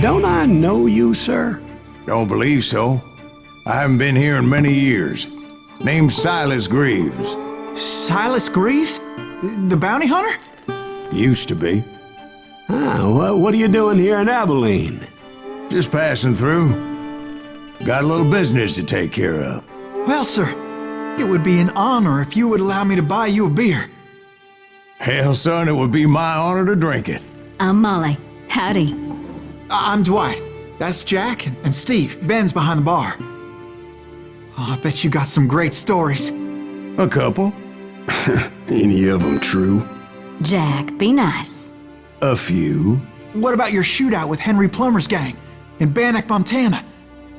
Don't I know you, sir? Don't believe so. I haven't been here in many years. Name's Silas Greaves. Silas Greaves? The bounty hunter? Used to be. What are you doing here in Abilene? Just passing through. Got a little business to take care of. Well, sir, it would be an honor if you would allow me to buy you a beer. Hell, son, it would be my honor to drink it. I'm Molly. Howdy. I'm Dwight. That's Jack and Steve. Ben's behind the bar. Oh, I bet you got some great stories. A couple. Any of them true? Jack, be nice. A few. What about your shootout with Henry Plummer's gang in Bannock, Montana?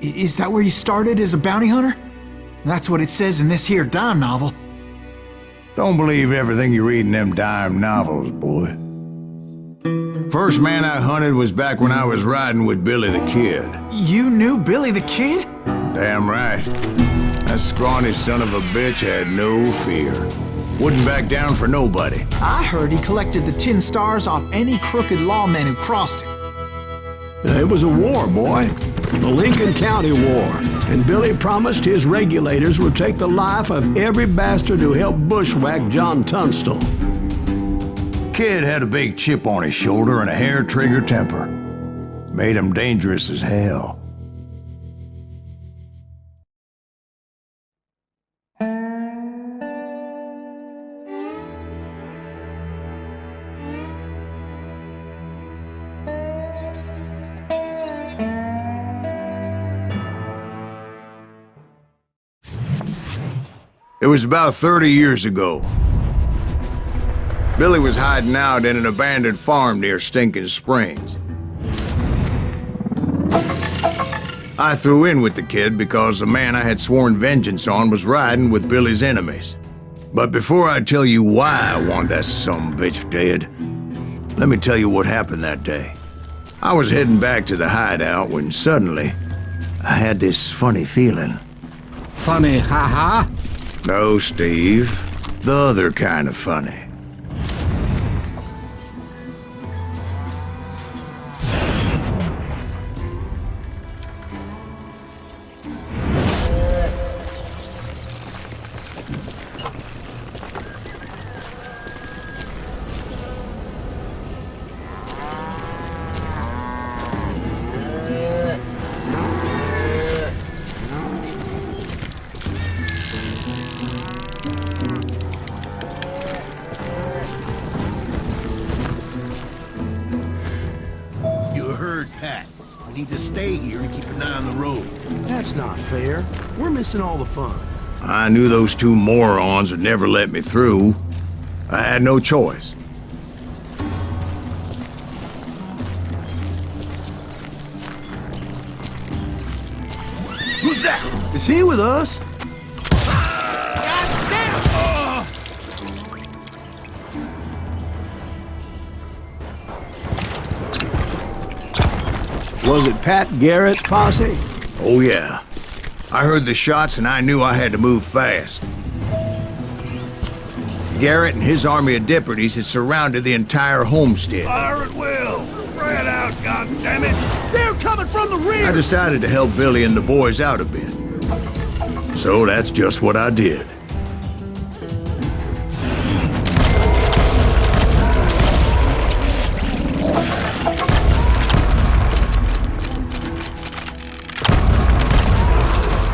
Is that where you started as a bounty hunter? That's what it says in this here dime novel. Don't believe everything you read in them dime novels, boy. First man I hunted was back when I was riding with Billy the Kid. You knew Billy the Kid? Damn right. That scrawny son of a bitch had no fear. Wouldn't back down for nobody. I heard he collected the 10 stars off any crooked lawman who crossed him. It was a war, boy. The Lincoln County War. And Billy promised his regulators would take the life of every bastard who helped bushwhack John Tunstall. Kid had a big chip on his shoulder and a hair-trigger temper. Made him dangerous as hell. It was about 30 years ago. Billy was hiding out in an abandoned farm near Stинkin-Sprinks. I threw in with the kid because the man I had sworn vengeance on was riding with Billy's enemies. But before I tell you why I want that sumbitch dead, let me tell you what happened that day. I was heading back to the hideout when suddenly I had this funny feeling. Funny, ha-ha? No, Steve. The other kind of funny. Need to stay here and keep an eye on the road. That's not fair. We're missing all the fun. I knew those two morons would never let me through. I had no choice. Who's that? Is he with us? Was it Pat Garrett's posse? Oh yeah. I heard the shots and I knew I had to move fast. Garrett and his army of deputies had surrounded the entire homestead. Fire at will! Spread out, goddammit! They're coming from the rear! I decided to help Billy and the boys out a bit. So that's just what I did.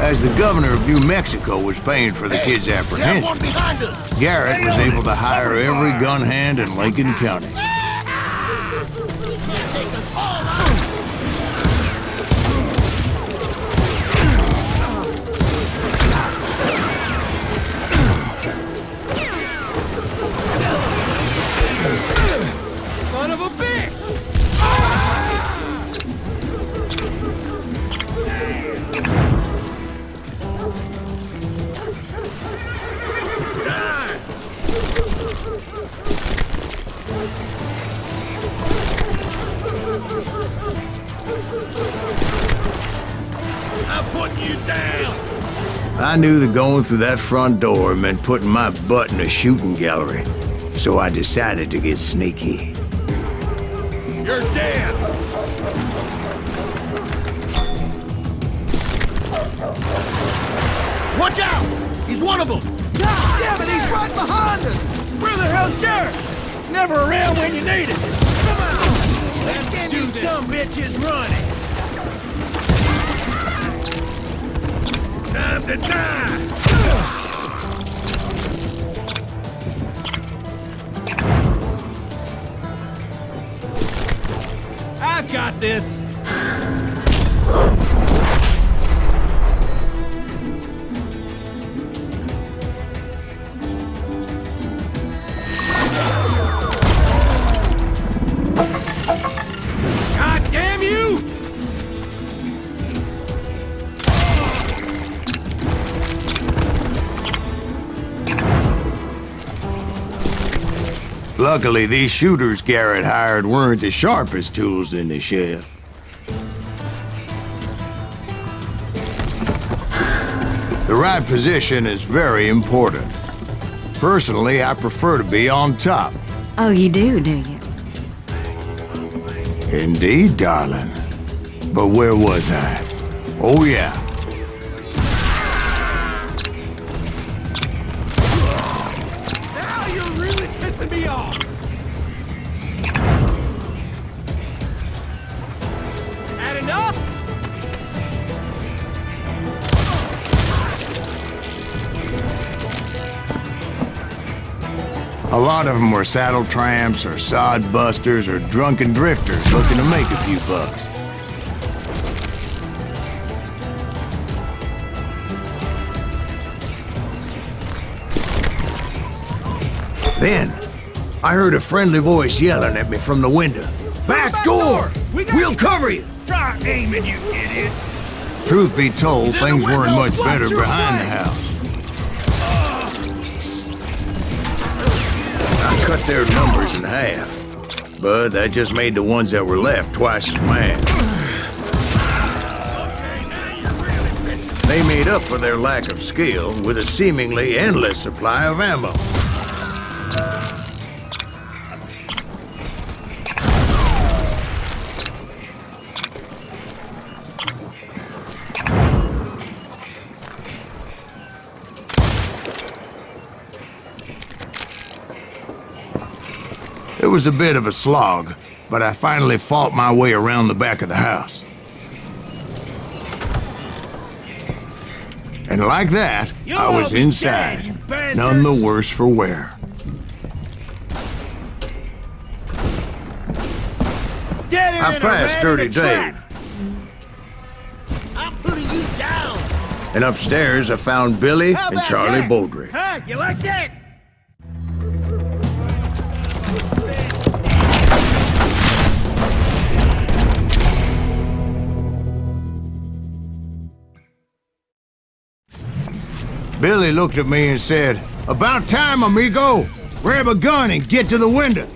As the governor of New Mexico was paying for the kid's apprehension, Garrett was able to hire every gun hand in Lincoln County. Son of a bitch! I'm putting you down! I knew that going through that front door meant putting my butt in a shooting gallery, so I decided to get sneaky. You're dead! when you need it. Come on. Let's send these some bitches running. Time to die. I've got this. God damn you! Luckily, these shooters Garrett hired weren't the sharpest tools in the shed. The right position is very important. Personally, I prefer to be on top. Oh, you do you? Indeed, darling. But where was I? Oh, yeah. Now you're really pissing me off. Had enough? A lot of them were saddle tramps or sod busters or drunken drifters looking to make a few bucks. Then, I heard a friendly voice yelling at me from the window. Back door! We'll cover you! Try aiming, you idiots. Truth be told, things weren't much better behind the house. I cut their numbers in half, but that just made the ones that were left twice as mad. They made up for their lack of skill with a seemingly endless supply of ammo. It was a bit of a slog, but I finally fought my way around the back of the house. And like that, I was inside, none the worse for wear. I passed Dirty Dave. I'm putting you down. And upstairs, I found Billy and Charlie Bowdry. Huh? You like that? Billy looked at me and said, "About time, amigo! Grab a gun and get to the window!"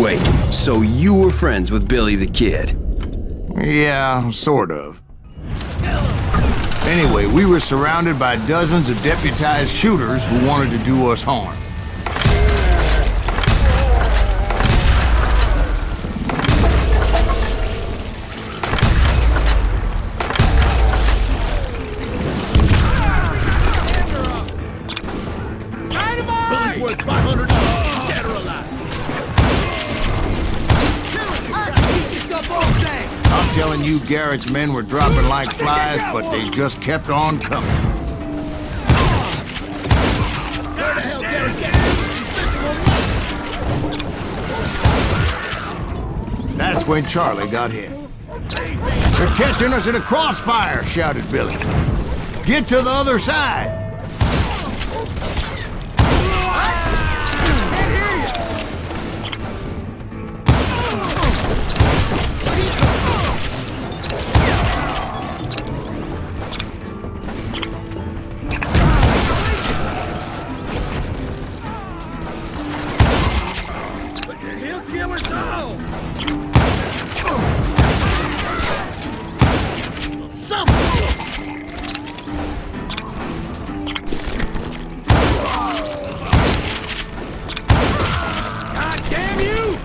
Wait, so you were friends with Billy the Kid? Yeah, sort of. Anyway, we were surrounded by dozens of deputized shooters who wanted to do us harm. Billy's worth $500, dead or alive. Keep yourself off that. I'm telling you, Garrett's men were dropping like flies, but they just kept on coming. Where the hell Garrett get? That's when Charlie got hit. "They're catching us in a crossfire," shouted Billy. "Get to the other side!" He'll kill us all. God damn you!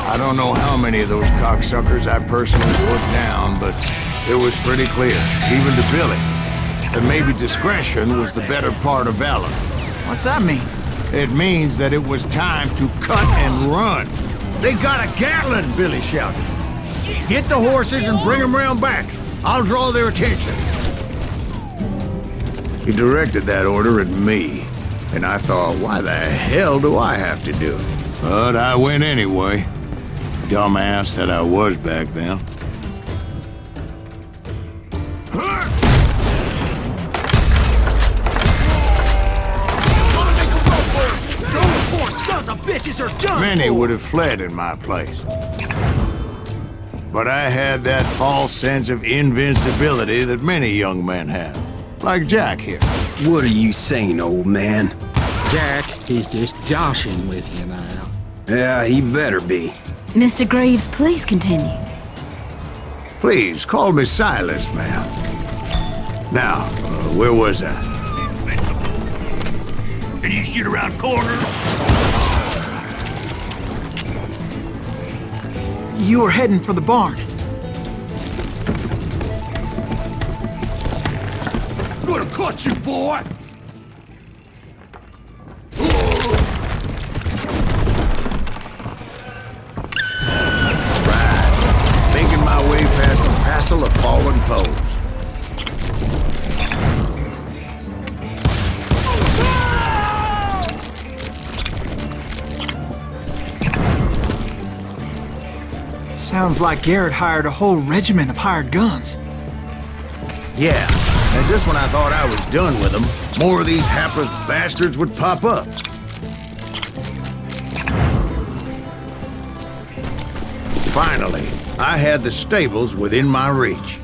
I don't know how many of those cocksuckers I personally put down, but it was pretty clear, even to Billy, that maybe discretion was the better part of valor. What's that mean? It means that it was time to cut and run. They got a Gatling, Billy shouted. Get the horses and bring them round back. I'll draw their attention. He directed that order at me, and I thought, why the hell do I have to do it? But I went anyway. Dumbass that I was back then. Sons of bitches are done. Many would have fled in my place. But I had that false sense of invincibility that many young men have. Like Jack here. What are you saying, old man? Jack, he's just joshing with you now. Yeah, he better be. Mr. Greaves, please continue. Please, call me Silas, ma'am. Now, where was I? Can you shoot around corners? You were heading for the barn. Gonna cut you, boy! Right. Making my way past a passel of fallen foes. Sounds like Garrett hired a whole regiment of hired guns. Yeah, and just when I thought I was done with them, more of these hapless bastards would pop up. Finally, I had the stables within my reach.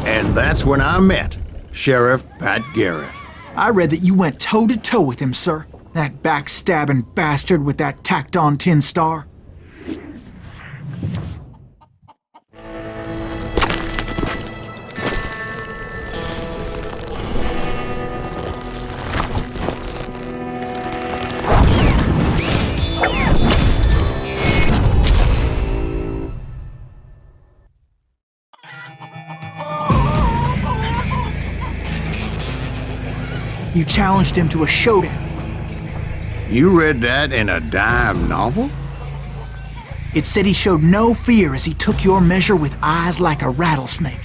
And that's when I met Sheriff Pat Garrett. I read that you went toe-to-toe with him, sir. That backstabbing bastard with that tacked-on tin star. You challenged him to a showdown. You read that in a dime novel? It said he showed no fear as he took your measure with eyes like a rattlesnake.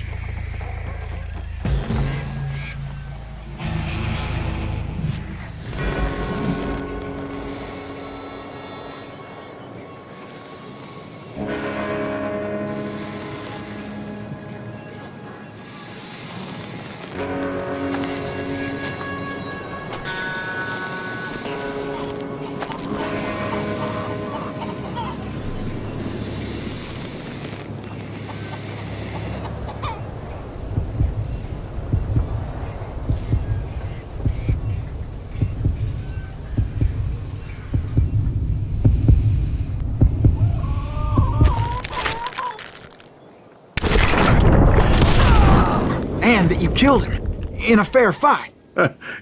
And that you killed him in a fair fight.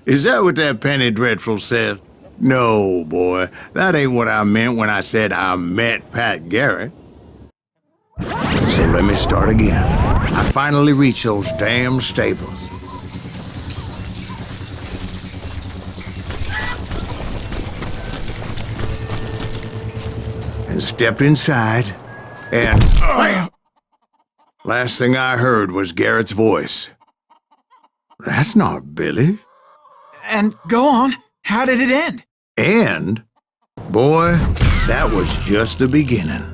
Is that what that Penny Dreadful said? No, boy. That ain't what I meant when I said I met Pat Garrett. So let me start again. I finally reached those damn stables. And stepped inside, and... last thing I heard was Garrett's voice. That's not Billy. And go on, how did it end? And, boy, that was just the beginning.